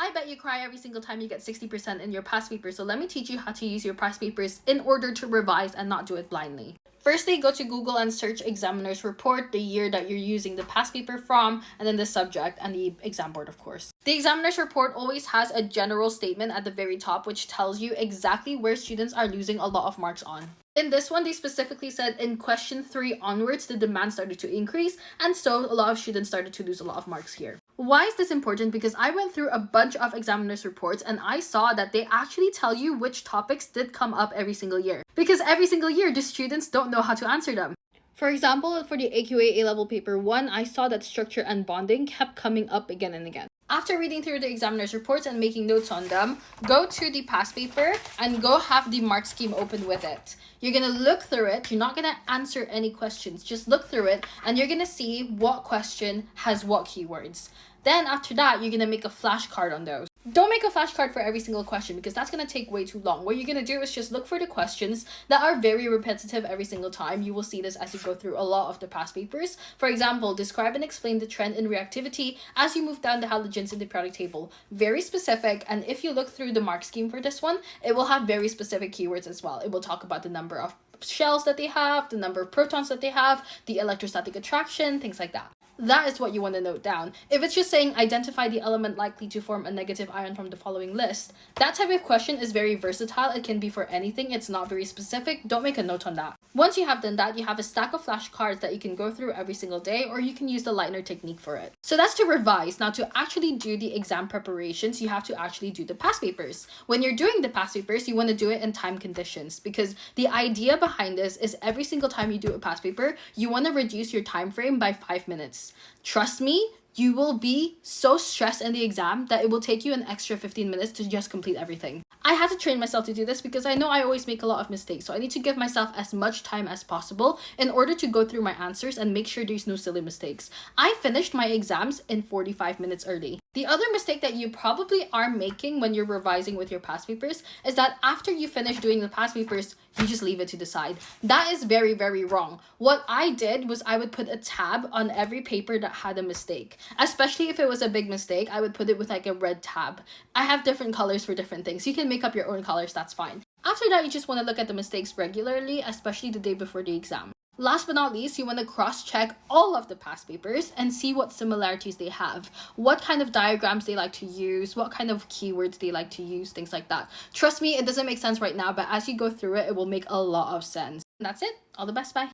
I bet you cry every single time you get 60% in your past paper, so let me teach you how to use your past papers in order to revise and not do it blindly. Firstly, go to Google and search examiner's report, the year that you're using the past paper from, and then the subject and the exam board, of course. The examiner's report always has a general statement at the very top which tells you exactly where students are losing a lot of marks on. In this one, they specifically said in question 3 onwards, the demand started to increase, and so a lot of students started to lose a lot of marks here. Why is this important? Because I went through a bunch of examiners' reports and I saw that they actually tell you which topics did come up every single year. Because every single year, the students don't know how to answer them. For example, for the AQA A-level paper 1, I saw that structure and bonding kept coming up again and again. After reading through the examiner's reports and making notes on them, go to the past paper and go have the mark scheme open with it. You're going to look through it. You're not going to answer any questions. Just look through it and you're going to see what question has what keywords. Then after that, you're going to make a flashcard on those. Don't make a flashcard for every single question because that's going to take way too long. What you're going to do is just look for the questions that are very repetitive every single time. You will see this as you go through a lot of the past papers. For example, describe and explain the trend in reactivity as you move down the halogens in the periodic table. Very specific, and if you look through the mark scheme for this one, it will have very specific keywords as well. It will talk about the number of shells that they have, the number of protons that they have, the electrostatic attraction, things like that. That is what you want to note down. If it's just saying identify the element likely to form a negative ion from the following list, that type of question is very versatile. It can be for anything. It's not very specific. Don't make a note on that. Once you have done that, you have a stack of flashcards that you can go through every single day, or you can use the Lightner technique for it. So that's to revise. Now, to actually do the exam preparations, you have to actually do the past papers. When you're doing the past papers, you want to do it in time conditions, because the idea behind this is every single time you do a past paper, you want to reduce your time frame by 5 minutes. Trust me, you will be so stressed in the exam that it will take you an extra 15 minutes to just complete everything. I had to train myself to do this because I know I always make a lot of mistakes, so I need to give myself as much time as possible in order to go through my answers and make sure there's no silly mistakes. I finished my exams in 45 minutes early. The other mistake that you probably are making when you're revising with your past papers is that after you finish doing the past papers, you just leave it to the side. That is very, very wrong. What I did was I would put a tab on every paper that had a mistake. Especially if it was a big mistake, I would put it with like a red tab. I have different colors for different things. You can make up your own colors, that's fine. After that, you just want to look at the mistakes regularly, especially the day before the exam. Last but not least, you want to cross-check all of the past papers and see what similarities they have. What kind of diagrams they like to use, what kind of keywords they like to use, things like that. Trust me, it doesn't make sense right now, but as you go through it, it will make a lot of sense. And that's it. All the best. Bye.